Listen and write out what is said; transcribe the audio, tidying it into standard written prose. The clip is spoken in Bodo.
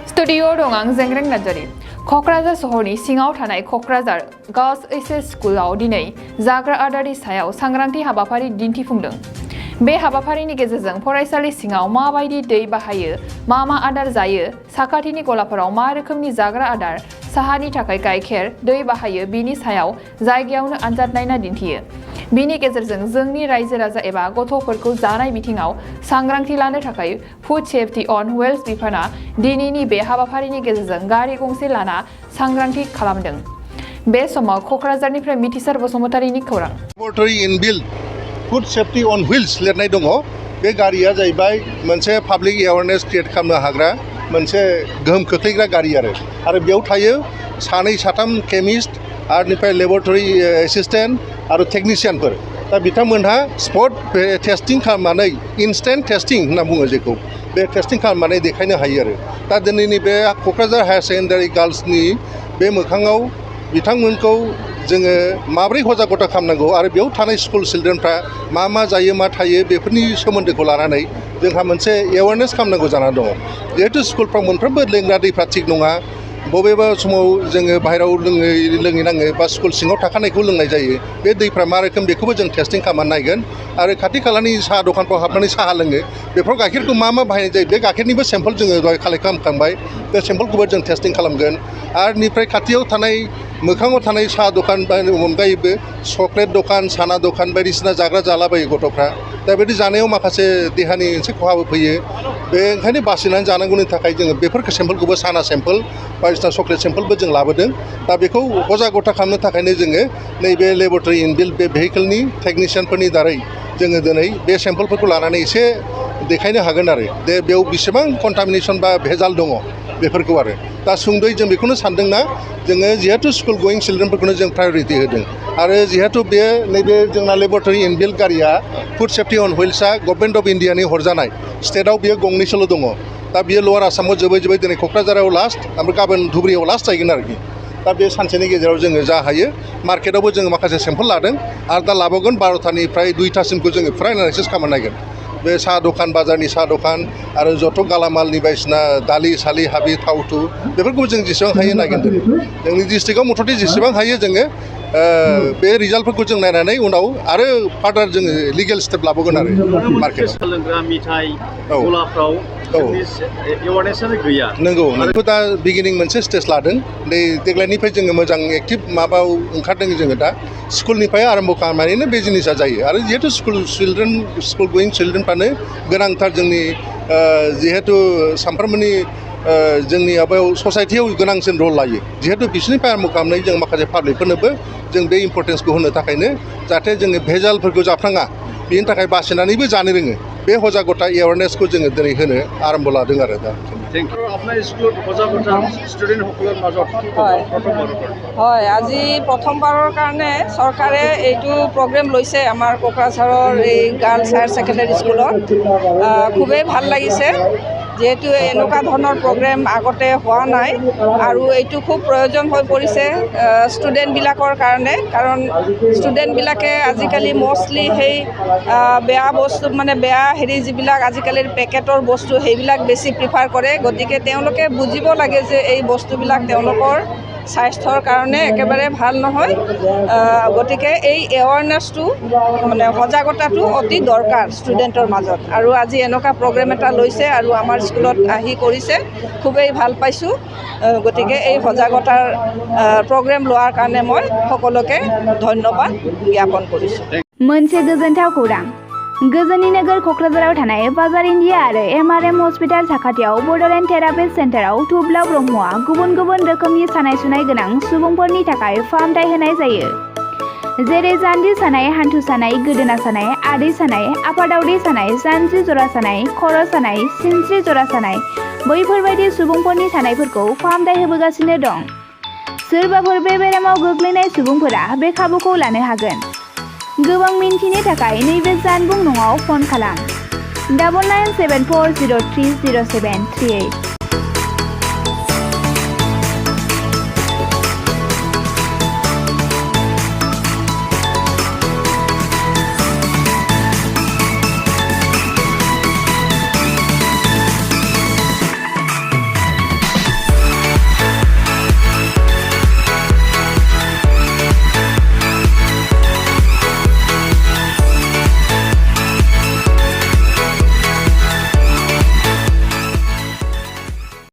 स्टुडिअ दं आं जेंग्रें नार्जारी। क'क्राझार सहरनि सिङाव थानाय क'क्राझार गार्ल्स H.S स्कुलाव दिनै जाग्रा आदारनि सायाव सांग्रांथि हाबाफारि दिन्थिफुंदों। बे हाबाफारिनि गेजेरजों फरायसालि सिङाव माबायदि दै बाहायो, मा आदार जायो, साखाथिनि गलाफोराव मा रोखोमनि जाग्रा आदार, साहानि थाखाय गाइखेर, दै बाहायो बिनि सायाव जायगायावनो आनजाद नायना दिन्थियो। बिनि गेजेरजों जोंनि रायजो राजा एबा गथ'फोरखौ जानाय बिथिङाव सांग्रांथि लानो थाखाय फुड सेफ्टी अन व्हील्स बिफाना दिनैनि बे हाबाफारिनि गेजेरजों गारि गंसे लाना सांग्रांथि खालामदों। बे समाव क'क्राझारनिफ्राय मिथिसार बसुमतारीनि खौरां। लेबरेटरि इनबिल्ट फुड सेफ्टी अन व्हील्स लिरनाय दङ। बे गारिया जाहैबाय मोनसे पाब्लिक एवारनेस क्रिएट खालामनो हाग्रा मोनसे गोहोम खोख्लैग्रा गारि आरो बेयाव थायो सानै साथाम केमिस्ट आरो लेबरेटरि एसिस्टेन्ट आरो टेकनिशियानफोर। दा बिथांमोनहा स्पट टेस्टिं खालामनानै इन्स्टेन्ट टेस्टिं होनना बुङो जेखौ बे टेस्टिं खालामनानै देखायनो हायो आरो दा दिनैनि बे क'क्राझार हायार सेकेन्डारि गार्ल्सनि बे मोखाङाव बिथांमोनखौ जोङो माब्रै हजागथा खालामनांगौ आरो बेयाव थानाय स्कुल चिल्ड्रेनफ्रा मा जायो मा थायो बेफोरनि सोमोन्दोखौ लानानै जोंहा मोनसे एवारनेस खालामनांगौ जानानै दङ। जिहेतु स्कुलफ्राव मोनफ्रोमबो लोंग्रा दैफ्रा थिग नङा, बबेबा समाव जोङो बाहेरायाव लोङै नाङो बा स्कुल सिङाव थाखानायखौ लोंनाय जायो। बे दैफ्रा मा रोखोम बेखौबो जों टेस्टिं खालामनानै नायगोन आरो खाथि खालानि साहा दखानफ्राव हाबनानै साहा लोङो बेफोराव गाइखेरखौ मा बाहायनाय जायो बे गाइखेरनिबो सेम्पल जोङो दहाय कालेक्ट खालामखांबाय। बे सेम्पलखौबो जों टेस्टिं खालामगोन आरो निफ्राय खाथियाव थानाय मोखाङाव थानाय साहा दखान अनगायैबो चक्लेट दखान, साना दखान बायदिसिना जाग्रा जालाबायो गथ'फ्रा। दा बेबायदि जानायाव माखासे देहानि मोनसे खहाबो फैयो। बे ओंखायनो बासिनानै जानांगौनि थाखाय जोङो बेफोर सेम्पलखौबो साना सेम्पल बायदिसिना चक्लेट सेम्पलबो जों लाबोदों। दा बेखौ हजागथा खालामनो थाखायनो जोङो नैबे लेबरेटरि इनबिल्ट बे भेहिकेलनि टेकनिशियानफोरनि दारै जोङो दिनै बे सेम्पलफोरखौ लानानै एसे देखायनो हागोन आरो दे बेयाव बेसेबां कन्टामिनेसन बा भेजाल दङ बेफोरखौ आरो दा सुंद'यै जों बेखौनो सानदोंना जोङो जिहेतु स्कुल गोयिं चिल्ड्रेनफोरखौनो जों प्रायरिटि होदों आरो जिहेतु बे नैबे जोंना लेबरेटरि इनबिल्ट गारिया फुड सेफ्टि अन व्हील्सआ गभर्नमेन्ट अफ इन्डियानि हरजानाय स्टेटआव बियो गंनैसोल' दङ। दा बियो लवार आसामाव जोबै दिनै क'क्राझाराव लास्ट ओमफ्राय गाबोन धुबुरीयाव लास्ट जाहैगोन आरोखि। दा बे सानसेनि गेजेराव जोङो जा हायो मार्केटआवबो जोङो माखासे सेम्पल लादों आरो दा लाबावगोन 12थानिफ्राय 2थासिमखौ जोङो फुरा एनालाइसिस खालामनो नायगोन। बे साहा दखान बाजारनि साहा दखान आरो जथ' गालामालनि बायदिसिना दालि सालि हाबि थाव थु बेफोरखौ जों जेसेबां हायो नायगोन। जोंनि डिस्ट्रिक्टआव मथथे जेसेबां हायो जोङो बे रिजाल्टफोरखौ जों नायनानै उनाव आरो फार्दार जोङो लिगेल स्टेप लाबोगोन आरो मार्केटआव। लोंग्रा मिथाइ गलाफ्राव एवारनेसआनो गैया। नंगौ दा बिगिनिं मोनसे स्टेज लादों। देग्लायनिफ्राय जोङो मोजां एक्टिभ माबायाव ओंखारदों जोङो दा स्कुलनिफ्राय आरम्भ खालामनानैनो बे जिनिसा जायो आरो जिहेतु स्कुल गोयिं चिल्ड्रेनफ्रानो गोनांथार जोंनि जिहेतु सानफ्रोमबोनि जोंनि माबायाव ससाइटियाव गोनांसिन रल लायो। जिहेतु बिसोरनिफ्राय आरम्भ खालामनाय जों माखासे पाब्लिकफोरनोबो जों बे इम्परटेन्सखौ होनो थाखायनो जाहाथे जोङो भेजालफोरखौ जाफ्लाङा बेनि थाखाय बासिनानैबो जानो रोङो बे हजागथा एवारनेसखौ जोङो दिनै होनो आरम्भ लादों आरो दा। হয়, আজি প্ৰথমবাৰৰ কাৰণে চৰকাৰে এইটো প্ৰগ্ৰেম লৈছে আমাৰ কোকৰাঝাৰৰ এই গাৰ্লছ হায়াৰ ছেকেণ্ডেৰী স্কুলত। খুবেই ভাল লাগিছে যিহেতু এনেকুৱা ধৰণৰ প্ৰগ্ৰেম আগতে হোৱা নাই আৰু এইটো খুব প্ৰয়োজন হৈ পৰিছে ষ্টুডেণ্টবিলাকৰ কাৰণে। কাৰণ ষ্টুডেণ্টবিলাকে আজিকালি মষ্টলি সেই বেয়া বস্তু মানে বেয়া যিবিলাক আজিকালিৰ পেকেটৰ বস্তু সেইবিলাক বেছি প্ৰিফাৰ কৰে। গতিকে তেওঁলোকে বুজিব লাগে যে এই বস্তুবিলাক তেওঁলোকৰ স্বাস্থ্যৰ কাৰণে একেবাৰে ভাল নহয়। গতিকে এই এৱাৰনেছটো মানে সজাগতাটো অতি দৰকাৰ ষ্টুডেণ্টৰ মাজত আৰু আজি এনেকুৱা প্ৰগ্ৰেম এটা লৈছে আৰু আমাৰ স্কুলত আহি কৰিছে, খুবেই ভাল পাইছোঁ। গতিকে এই সজাগতাৰ প্ৰগ্ৰেম লোৱাৰ কাৰণে মই সকলোকে ধন্যবাদ জ্ঞাপন কৰিছোঁ। मोनसे गोजोनथाव खौरां। गोजोननि नोगोर क'क्राझाराव थानाय बाजार इन्डिया आरो MRM हस्पिटाल साखाथियाव बड'लेण्ड थेरापिस्ट सेन्टाराव थुब्ला ब्रह्मआ गुबुन रोखोमनि सानाय सुनाय गोनां सुबुंफोरनि थाखाय फाहामथाय होनाय जायो। जेरै जान्जि सानाय, हान्थु सानाय, गोदोना सानाय, आदै सानाय, आफादावदै सानाय, जानजि जरा सानाय, खर' सानाय, सिनस्रि जरा सानाय बैफोरबायदि सुबुंफोरनि सानायफोरखौ फाहामथाय होबोगासिनो दं। सोरबाफोर बे बेरामाव गोग्लैनाय सुबुंफोरा बे खाबुखौ लानो हागोन। गोबां मिन्थिनो थाखाय नैबे जानबुं नङाव फन खालाम 9974030738।